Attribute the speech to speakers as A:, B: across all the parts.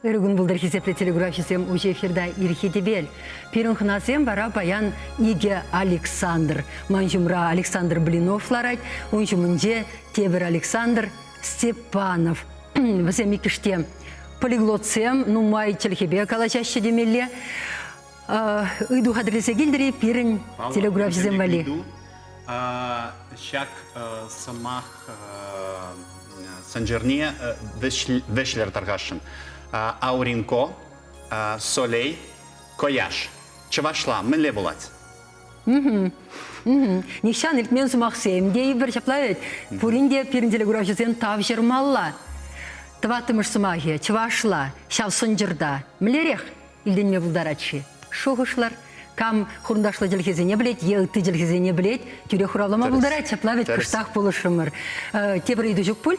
A: Өргін бұлдар хизепле телеграфисем уже эфирда ирхетебел. Пирынхынасем бара баян Иге Александр. Манжумра Александр Блиновларать, унжумынже Тебер Александр Степанов. Васем икиште полиглотсем, нумай челхебе калачаще демелле. Иду хадресе гильдери пирын телеграфисем вали.
B: Шак самах санжерне вешлер таргашын. Ауринко, солей, кояш. Чавашла, мэле булать.
A: Нишан илтмен сумахсем, де ибер чаплавет, пуринде пирин телеграфисем тавжермалла. Тватымыш сумахе, чавашла, шав сонжырда. Млерех, илденме булдарачи. Шуғышлар, кам хурндашла jelхезене білет, елты jelхезене білет, тюре хуралама булдарать, чаплавет, кыштақ болышымыр. Тебір иду жүк пул?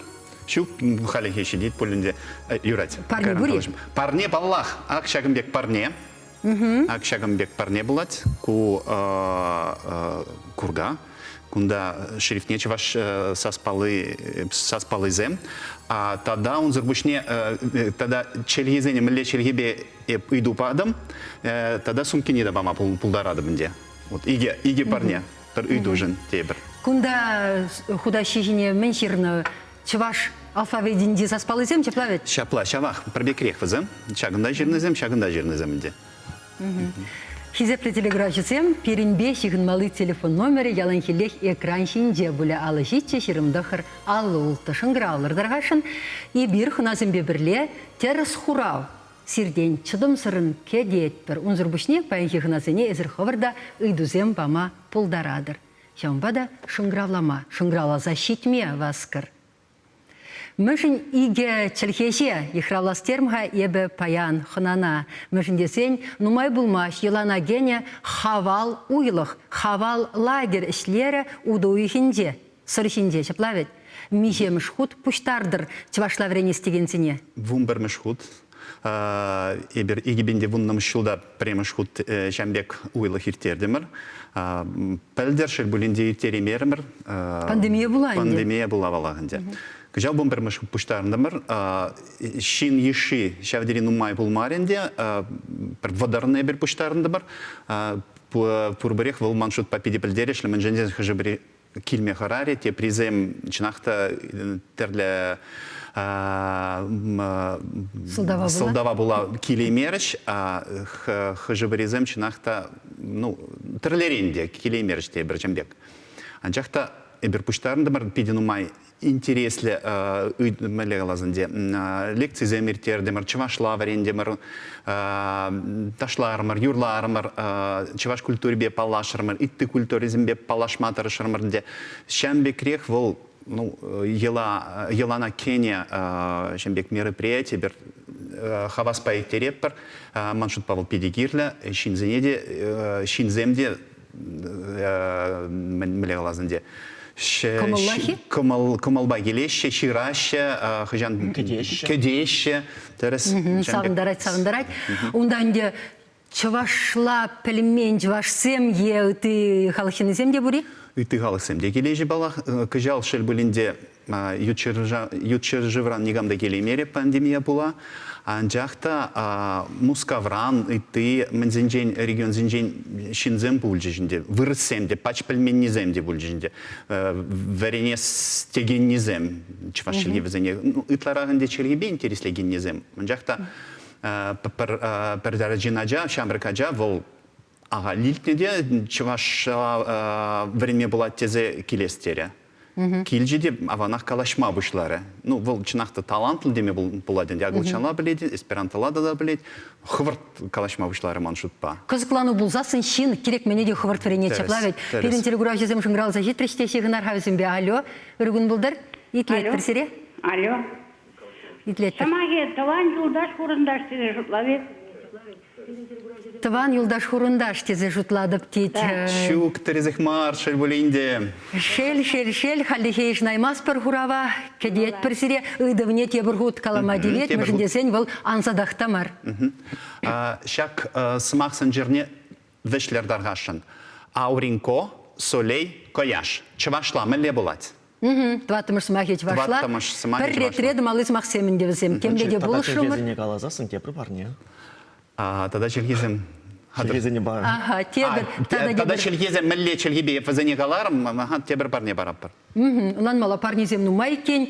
B: Шук халихе шидит полинде юрать.
A: Парне бури?
B: Парне баллах, акшагымбек парне. Акшагымбек парне булать, ку курга. Кунда шрифтне чаваш саспалы зем. А тогда он зарбушне, тогда челгизене мле челгибе иду падам, тогда сумки не дабама пулдарада бенде. Вот иге парне, иду жен тебер.
A: Кунда худа шижине менширно чаваш алфавитинде саспалы зем чаплавет?
B: Шапла, шавах, пробекрех вазем, шагында жирнызем, де.
A: Хизепле телеграфисем пиринбе шигынмалы телефон номері яланхилех экран шинже бұля алышитче ширымдахыр аллы ұлты шыңғыралыр дарғашын. И бір хыназымбе бірле теріс хурау. Сирден чыдым сырын кедетпір. Унзырбушне паянхи хыназыне әзір ховырда ыйдузем бама пулдарадыр. Шамбада шыңғыралама, шыңғырала защитме васкыр. Мышын иге челхеше ихравластермға ебі паян хынана. Мышын десен, нумай булмаш елана гене хавал уйлық, хавал лагер ішлері уды уйхінде, сырышінде шаплавет. Миже мышхут пуштардыр чывашлаврене стегенсіне.
B: Вумбер мышхут. Ебір игебенде вунна мышылда премышхут жәмбек уйлық иртердемір. Пәлдершіл бүлінде иртеремерімір.
A: Пандемия була инде?
B: Пандемия була балағынде. Кыжал бомбер мыш пуштарындамыр, шин еши шавдери нумай булмаренде, водарные бер пуштарындамыр, пурбарех вол маншут папиди пельдерешле, манженде хажабри кильме харари, те призем чинахта терле солдава була килей мерыш, а хажабризем чинахта, ну, терлеренде килей мерыш те берчембек. Анчахта бер пуштарындамыр пиди нумай интересле мәлегалазынде лекции замертердемір, чывашлаварендемір, ташларымыр, юрларымыр, чываш культурбе палашырмыр, итті культуризмбе палашматырышырмырде. Шәмбек рех вол елана Кения шәмбек мероприятие бір хавас пайтереппір, маншут Павел Педигирлі, шинземде мәлегалазынде. Кымылба келеші, ширашы, кедеші.
A: Сағындарать. Онда чывашла пілмен, чывашсем е үті халықшынызем де бұри?
B: Үті халықсем де кележі бала. Күжал шел бүлінде ютчыр негамда келемере пандемия була. Анжақта мускавран үті мінзінжен, регион зінжен шинзем бұл жежінде. Вырысем де, пач пілменнезем де бұл жежінде. Вәрене стегеннезем, чываш шелге візіне. Үтларағынде чергебе интереслегеннезем. Анжақта per darajinaja, şamrikaja vol ağa liltnede çıvaş verime bulat teze kilestere. Kilcide avanaq kalaşma buşları. Ну, vol çınaqta talantlı deme buladın. Agılçanla biledi, esperantola da biledi. Хывырт kalaşma buşları manşutpa.
A: Kızıklanı bulzasın şin, kerek mene de хывырт verene çaplavet. Perin telegraf jezem şıngral zajit preşteşi gınar havizim be alo. Örgün buldur. İtlet persere.
C: Alo.
A: İtlet.
C: Samage tavan yoldaş kurundaş size şutlavet.
A: Тыван юлдаш хурындаш тезе жутладып тит.
B: Щук, Терезахмар, Шельбулинде.
A: Шел, халихейш наймас пер хурава, кедет персире, ыдывне тебургут калама девет, мыжындесен вол ансадахтамар.
B: Шак смахсан жерне вешлердаргашын. Ауринко, солей, кояш. Чывашла, мэлле булать.
A: Тватымыш смахич вашла.
B: Тваттымыш смахич
A: Пір ретреді малы смахсемін девізем. Кемледе бұл шумыр.
C: Челгезіне қалазасын, тепір бар, не?
B: Тогда челгизем.
C: Челгезіне бар.
A: Ага, тебір.
B: Тогда челгизем мэлле челгибе фазанегаларым, тебір бар не бараппар.
A: Улан мала парнизем нумайкен,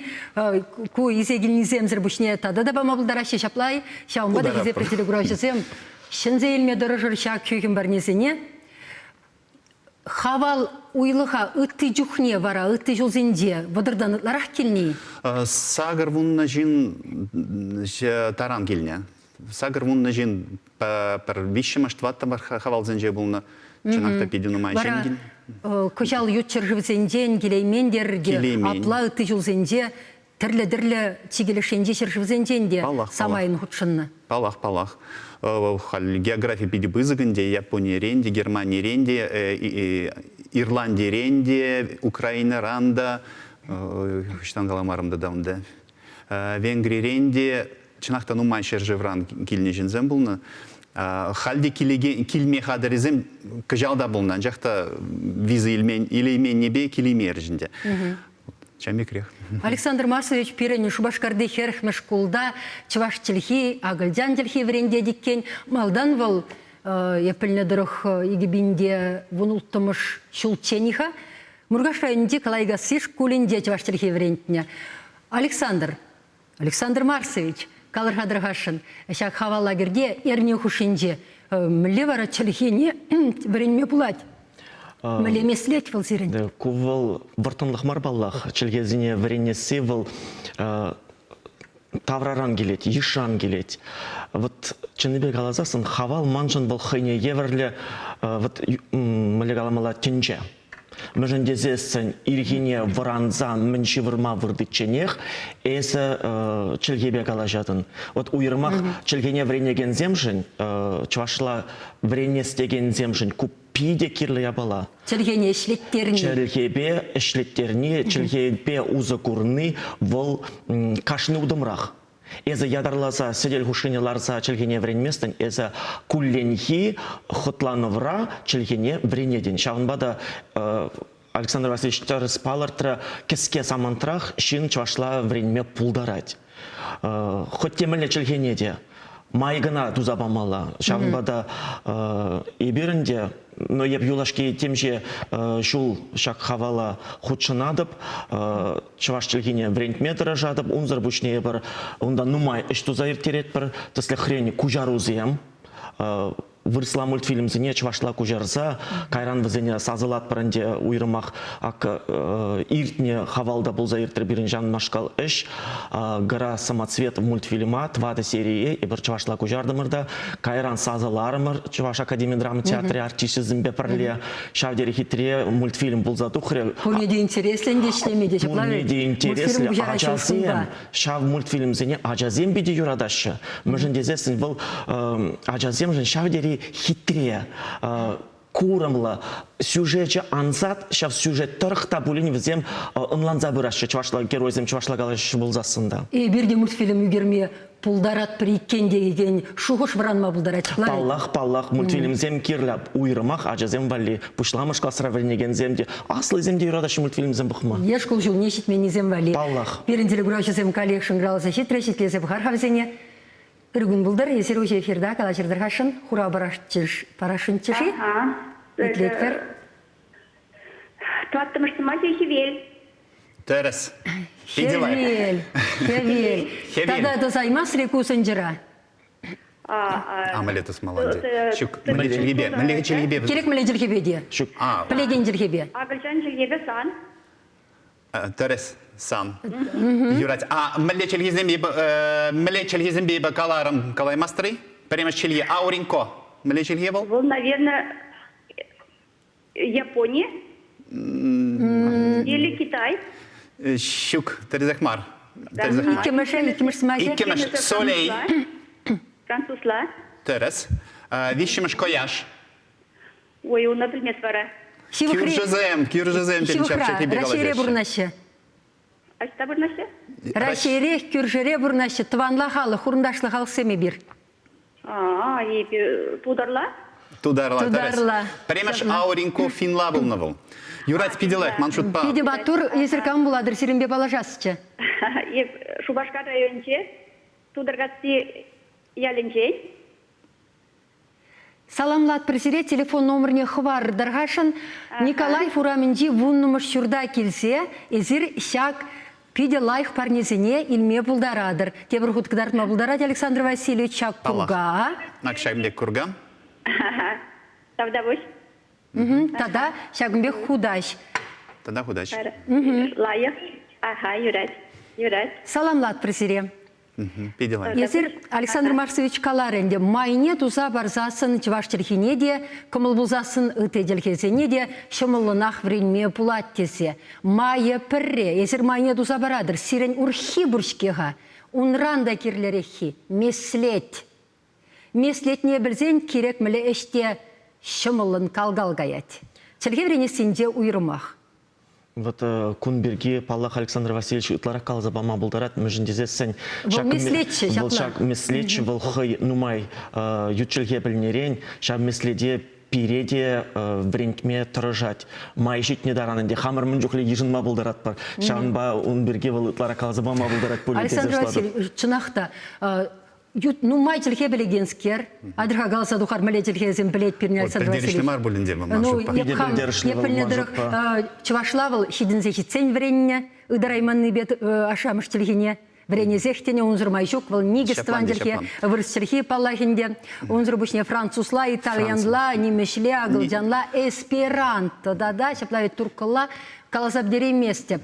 A: ку изегілнізем зірбушне тада да бама бұлдара шешаплай, шаумбада
B: Удараппар.
A: изепретілі күрашызем. Шынзе елме дұрыжыр шак күйгін барнезіне. Хавал уйлыға үтті жүхне вара, үтті жылзенде, бұдырдан ұтларақ келіне.
B: Сагыр вунна жин таран келіне. Сагыр вунна жин пір вишімаш тватта бар хавалзенже бұлна. Чынақта педіну майшен келіне.
A: Көжал ютчыр живзенден, келеймендерге, апла үтті жылзенде, тірлі-дірлі тигелішенде шыржывзенденде самайын хұтшынны.
B: Палах. География пиди бызыгынде, Япония ренде, Германия ренде, Ирландия ренде, Украина ранда, штан каламарымда даунда. Венгрия ренде, чынақта нумай шержевран килне жинзем булны. Халде килме хадырызым кыжалда булны. Жақта виза илеймен небе килемер жинде. Чамекрех.
A: Александр Марсович пирени шубашкарды херхмеш кулда чваш телхи, агальдян телхи вренде диккен, малдан вол епілні дұрық егібінде вунулттымыш шулчениха, мургаш районінде калайга сиш кулінде чваш телхи врендіне. Александр Марсович, калыр хадырғашын, шак хава лагерде ерне хушинде, мле вара телхине вренме пулать. Мелемеслет вол зирен.
C: Кувал вартанлық марбаллах, челгезіне варенесі вол тавраран келет, ешан келет. Вот чыныбек алазасын, хавал манжын вол хайне еверлі, вот мілегаламала тінже. Мүжін дезесін иргене варанзан мінші вырма вырдыченех, әсі челгебек алажатын. Вот уйырмақ челгене вренеген земжін, чвашла вренестеген земжін, пиде кирлі ябала.
A: Челгене ішлеттеріне.
C: Челгебе ішлеттеріне, челгебе узы курны вол кашны удымрақ. Эзі ядарласа седел хушыне ларса челгене вренместін, эзі кулленхи хотлановра челгене вренеден. Шағынбада Александр Васильевич Тарыс палыртыра кеске самантрах шин чвашла вренме пулдарать. Хоть темелі челгенеде. Майгына тузабамала. Шағынбада еберінде, но еп юлашки темже шул шак хавала худшынадып, чываш челгене врентметра жадып, унзыр бушне ебір, онда нумай іш тузайыр терет бір, тіслі хрені кужарузиям. Вырысла мультфильмзіне чывашла кужарза, кайран візіне сазылат бірінде уйрымақ иртне хавалда бұл заиртір бірін жан машкал іш, гара самоцвет мультфильма, 2 серии, ебір чывашла кужардымырда, кайран сазыларымыр, чываш академия драма театры артисі зімбе пірле, шавдері хитре мультфильм бұл затухре.
A: Пурнеде интересленде шлемеде.
C: Пурнеде интересле, ажазем, шав мультфильмзіне ажазем биде юрадашы. Мүжін дезесін бұл ажазем жын шавдері хитре, курамла, сюжетче ансат, шав сюжет тұрықта бұлін візем ынланза бұрашы, чывашла геройзем, чывашла қалашы бұлзасында.
A: Бірде мультфильм үгерме пулдарат бір иккендеген шуғыш бұранма бұлдарат.
C: Паллах мультфильмзем кирлап, уйрымақ, ажазем вали, пұшламыш қасыра вернеген земде, аслы земде юрадашы мультфильмзем бұқма.
A: Ешкіл жыл нешет менезем вали.
C: Паллах.
A: Бірінділі күрашызем коллекшн граласа шетрашетлезіп қархавзене. Үргін бұлдар, есер өже эфирда қалашырдыр қашын, құра парашын чеші. Етлеттер.
D: Туаттымышсыма хевел.
B: Терес.
A: Хевел. Тада дозаймас рекусын жыра.
B: Амалетас молодец. Шук, мэле челгебе.
A: Керек мэле жылгебе де. Плеген жылгебе.
D: Агылжан жылгебе сан.
B: Терес. Сан. Юрать. Мэле челгезем бейбі каларым калаймастры? Прямо челге Ауринко. Мэле челге был?
D: Был, наверное, Япония. Или Китай.
B: Щук, Терезахмар.
A: Икемеш смаге.
B: Икемеш солей.
D: Французла.
B: Терес. Вещимыш кояш.
D: Ой, уна білмес бара.
B: Кюржезем тем чапчаки
A: Рашире
B: бегала.
A: бурнашы.
D: Ашта бірнасы?
A: Рашире кюржере бурнашы. Тванла халы, хурындашлы халы семе бир.
D: Тударла?
B: Тударла. Премаш ауринко финла был. Юрать пиделек, маншутпа.
A: Пиде батур езіркан буладыр, сиренбе балажасычы.
D: Шубашка районче, тударгатси ялінчей.
A: Саламлат пресере телефон номерне хвар даргашын Николай Фураменджи вуннумыш шурда келсе, езір шак пиде лайх парнезіне илме булдарадыр. Тебір худкадартма булдарад Александр Васильевич шак курга.
B: Накшаймдек курга.
D: Тавда бош?
A: Тада шагымбек худаш.
B: Тогда худач.
D: Лайық. Юрать.
A: Саламлат пресере.
B: Пиделай.
A: Езір Александр Марсович Каларенде майне туза барзасын чывашчерхине де, кымыл булзасын ытеделхезене де, шымылынақ вренме пулаттесе. Майы пірре, езір майне туза барадыр, сирен урхи буршкеға, унранда кирлерехи, меслет. Меслет не білзен керек мілі әште шымылын калгалгаят. Челге вренесінде уйрымақ.
C: Вот Кунберги Паллах Александр Васильевич утлара калза бама булдарат мүжіндезесін.
A: Бұл меслетші
C: Бұл шак меслетші, бұл хый нумай ютчілге білнерен, шак меследе пиреде врентме тұрыжат. Май житне даранынде хамыр мүнжуқле ежінма булдарат бар. Шағынба Кунберги бұл утлара калза бама булдарат бөлі
A: Александр Васильевич, чынақта, нумай тілге білегенскер, адырға галса дұқар мәле тілгезен білет перне Александр Васильевич.
B: Мар бөлінде
A: Чывашлавыл шидінзе хитсен вренне, ыдарайманны бет ашамыш тілгене. Врене зехтене унзыр жук выл нигестван дельхе вырсчерхи паллахинде. Унзыр бушне французла, итальянла, немешле, агылджанла, эсперанто. Да-да, шаплавит туркалла, каласабдери месте.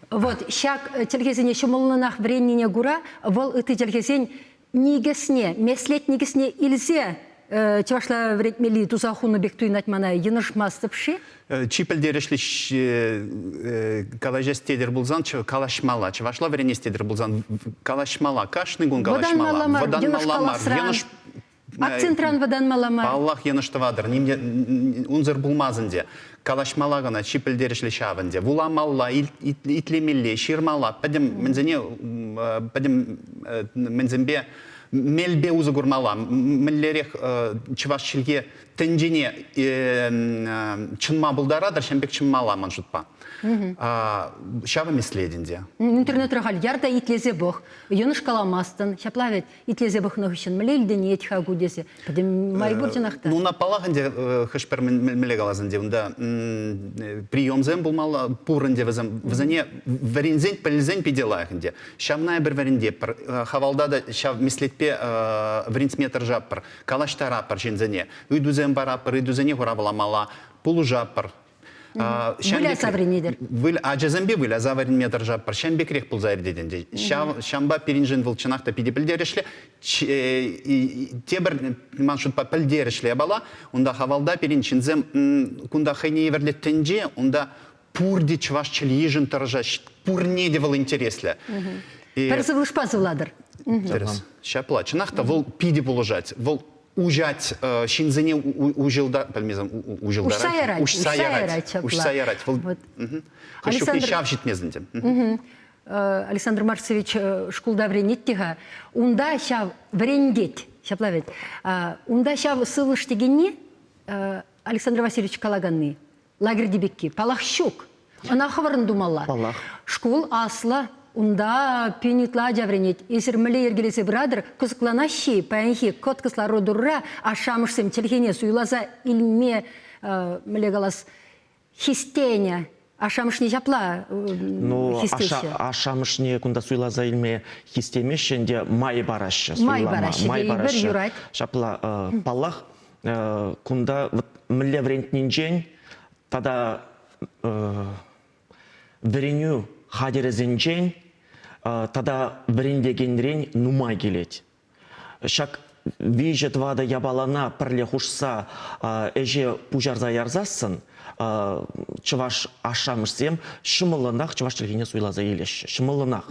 A: Вот, щак тілгезене шумылынақ вренне гура, выл ыты тілгезен нигесне, меслет нигесне илзе, чавашла вретмели тузахуну бектуйнать мана енышмастыпши.
B: Чипелдерешлиш калажестедер булзан, калашмала, чавашла вренестедер булзан, калашмала, кашныгун калашмала.
A: Водан акцентран водан маламар.
B: Аллах еныштывадыр, унзыр булмазынде. Калашмалагана чипелдерешлі шавынде. Вуламалла, итлемелле, ширмала. Падем мензембе мелбе узы гурмала. Меллерех чывашчылге тенджине чынма булдарадыр, шамбек чынмала маншутпа. Шавы меследінде.
A: Интернет рахаль ярда итлезе бог. Юныш каламастын, шаплавет итлезе бог нахыщен. Млельдене етха гудесе. Падем майбурчынақта.
B: Ну, на палағынде хышпер мелегалазынде. Унда приемзен булмала пурынде вазане варензен пәлізен педелайғынде. Шавная бір варенде. Хавалдада шав меслетпе варенсметр жаппыр. Калаштара пар жензене. Үйдузен бараппыр, үйдузене хураваламала. Пулу жаппыр.
A: Выля савренедер.
B: Ажазамбе выля заваренметр жаппыр. Шамбекрех пулзайыр деденде. Шамба перинжен вылчынақта педепілдерешле. Тебір маншутпа пілдерешле бала. Онда хавалда перинчинзем кунда хайне еверлет тенже. Онда пурди чвашчыл ежін тұржа. Пурнеде выл интересле.
A: Персы вылшпазывладыр.
B: Шапла. Чынақта выл пиде пулыжать. Выл ужать шинзене ужилда, пальмезам ужилдарать. Ушсаярать. Хашук шав житмезінде.
A: Александр Марсович шкулда вренеттіға. Унда шав врендет. Шаплавет. Унда шав сылыштегенне Александр Васильевич Калаганны. Лагерь бекки. Палах щук. Она хаварын думала.
C: Палах.
A: Школ асла. Унда пенитла джавренет. Исер мле ергелесе брадыр, кызыкланащи, паянхи, кот кислородурра, ашамышсем телхене суйлаза илме млегалас хистеня. Ашамышне жапла хистеща.
C: Ашамышне кунда суйлаза илме хистемешенде май барашы.
A: Май барашы. Бір юрайт.
C: Жапла паллах кунда мле врентнинжен, тада вреню хадерезенжен, тада врендегенрен нумай келет. Шак вижет вада ябалана пірле хушса әже пужарза ярзасын, чываш ашамышсем, шымылынақ чываш тілгене суйлаза елеші. Шымылынақ.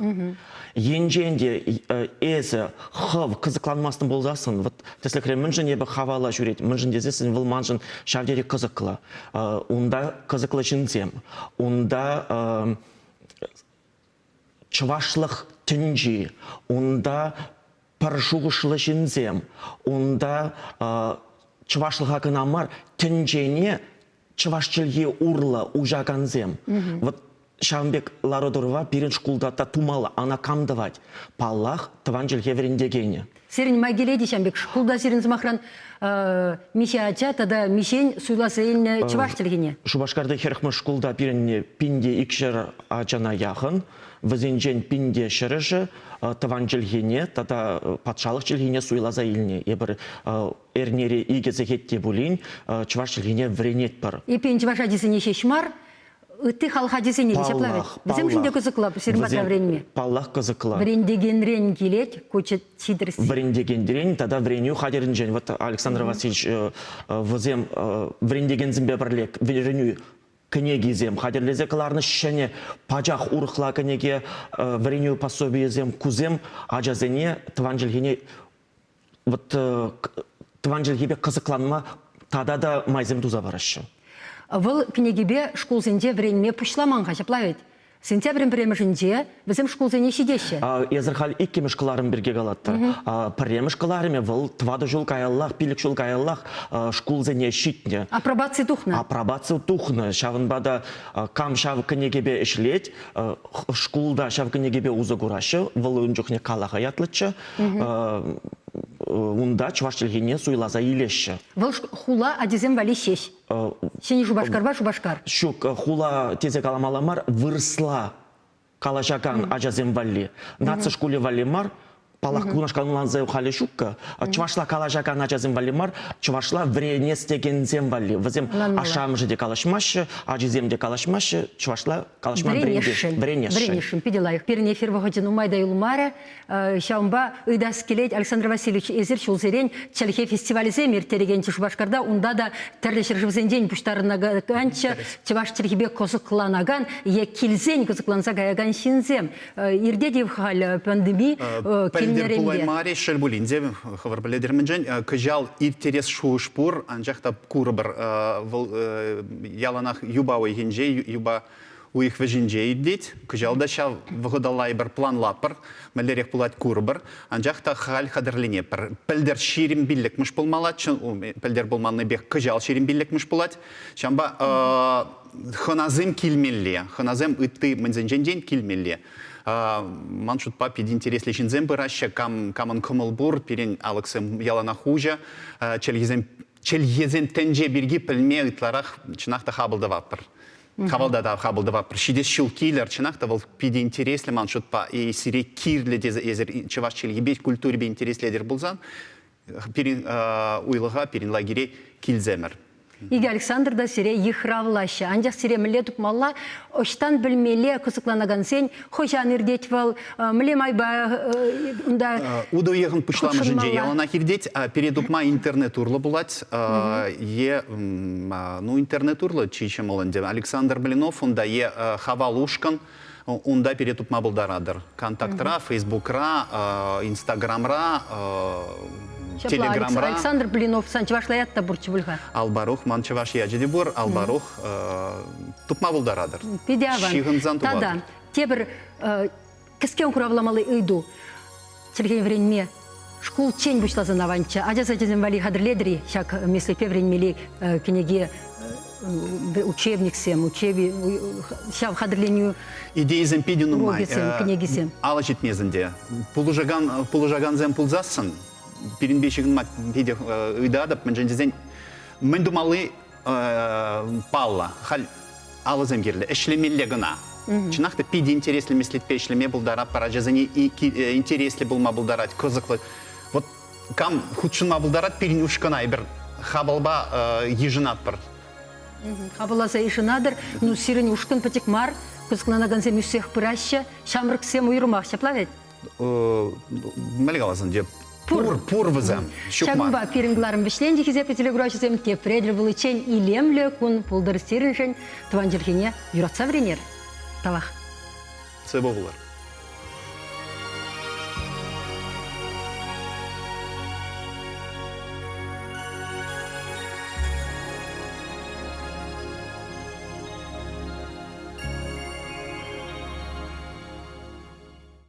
C: Енженде әзі хыв қызықланмасын болзасын, тәсілікірі мүнжін ебі хавала жүрет, мүнжін дезесін выл манжын шавдері қызықлы. Онда қызықлы жінзем. Онда чывашлық түнжі. Онда паршуғышлы жінзем. Онда чывашлыға кынамар түнжене чывашчылге урлы ужаганзем. Вот Шамбек Лародорова пирен шкулдата тумала, ана камдавать. Паллах тванжылге верендегене.
A: Серин магеледи Шамбек шкулда серин змахран миша ача, тада мишень суйласа еліне чываш тілгене.
C: Шубашкарда херхмы шкулда пиренне пинде икшер ачана яхын, візенжен пинде шырыжы, тванжылгене, тада патшалық жылгене суйлаза еліне. Ебір эрнере игезе хетте булин, чываш жылгене вренет бар.
A: Епен чываш адисене шешмар, ты халха десене дешеплавет. Бізем шынде кызықлап, сербатра времени.
C: Паллах кызықлап.
A: Врендеген рен келет, көчет сидірсі.
C: Врендеген рен, тада вреню хадерін жен. Вот Александр Васильевич візем врендеген зімбе бірлек, вреню кінеге зем. Хадерлезе кыларны шәне пачақ урықла кінеге вреню пособие зем кузем, ажазене тванжылгене тванжылгебе кызықланма тада да майзем туза барашы.
A: Выл книгебе школзенде времени пушламанға жаплавет. Сентябрин премешінде бізім школзене шидеші.
C: Езірхал икке мешкаларым бірге қалатты. Премешкаларыме выл твады жол каяллах, пилік жол каяллах школзене шитне.
A: Апробация тухны.
C: Апробация тухны. Шавынбада кам шав книгебе ішлет, школда шав книгебе узы құрашы, выл үнжіхне калаға ятлычы. Унда чувашчылгене суйлаза илеші.
A: Выл хула адизем вали шеш. Сені жубашкар ба, жубашкар.
C: Шук хула тезе каламаламар вырсла калашакан ажазем вали. Нация школе валимар, палах кунашкан ланзе ухали шукка. Чувашла калашакан ажазем валимар, чувашла вренестегензем вали. Вазем ашам жеде калашмашы, ажиземде калашмашы, чувашла калашман вренешін.
A: Вренешін, пиделайық. Перін эфир вағыдын умайда юлмара, шаумба ыдас келет Александр Васильевич Эзер шулзерен чалхе фестивализе мертереген Чушбашкарда, унда да тәрлешір живзенден пұштарына ганчы, чываш чалхебе козықланаган, е килзен козықланса гаяган шинзем. Ирде дев хал пандемии
B: Пәлдер пулаймаре шелбулинзе хаварбаледерменжен кыжал иртерес шуышпур анжақта курбар яланах юба ойгенже юба уих вежинже идет кыжал шав вгодалай бір план лапыр мәлерек пулат курбар анжақта хал хадырлене пәлдер ширим биллек мыш пулмалат пәлдер болманны бек кыжал ширим биллек мыш пулат шамба ханазым килмелле ханазым ытты мензенжен килмелле Маншут папи интересли шинзем быраща каман кымылбур перен Алексем ялана хужа челгезен тенже бирги пілме ытларах чынақта хабылдаваппыр. Хабылдаваппыр. Шидес шилкилер чынақта вол пиди интересли маншут па и сире кирле дезер чеваш челгебе культуре бе интереследер булзан перен уйлыға перен лагере килземер.
A: Иге Александр да сире ехравлашы. Анжақ сире міле тұпмалла, оштан білмеле күсікланаган сен, хожан ирдет вал, міле майба...
B: Удо егін пұшламы жынже ялана хирдет, перед ұпма интернет урлы бұлат, интернет урлы чейшем олынде. Александр Блинов, онда е хавалушкан, онда перед ұпма бұлдарадыр. Контактра, Фейсбукра, Инстаграмра, Телеграмра.
A: Александр Блинов, санчевашлаят табурчы бұлға.
B: Албарух, манчеваш яжеде бұр, албарух тұпма бұлдарадыр.
A: Педиаван. Тада, тебір кіскен құравламалы үйду, телген вренме, школ чен бұшлазын аванча, ажазадезен вали хадрледри, шак меслепе вренмели кенеге учебниксем, шав хадырлению
B: идеизем пидину май,
A: кенегисем.
B: Алачит незінде. Пулужаганзем пулзасын, перенбешігін мат пиде үйдадып, мен жендезен, мен думалы палла, хал алызем керлі, эшлемелі гына. Чынақты пиде интереслі меслетпе эшлеме бұлдарап, пара жазыне интереслі бұлма бұлдарат, кызықлы. Вот кам худшынма бұлдарат, перен ұшқына, бір хабалба ежінат бір.
A: Хабаласа ежінадыр, ну сирен ұшқын пәтек мар, кызықланагансем үсех пыраща, шамрықсем ұйырмақ шаплавет?
B: Мәлі қаласын деп. Пур вызам.
A: Шагымба пирингларын бішленде хизепі телеграфиясем кепредер бұл чен илемле күн пулдыр сиріншен туан жерхене юратса вренер. Талах.
B: Це булар.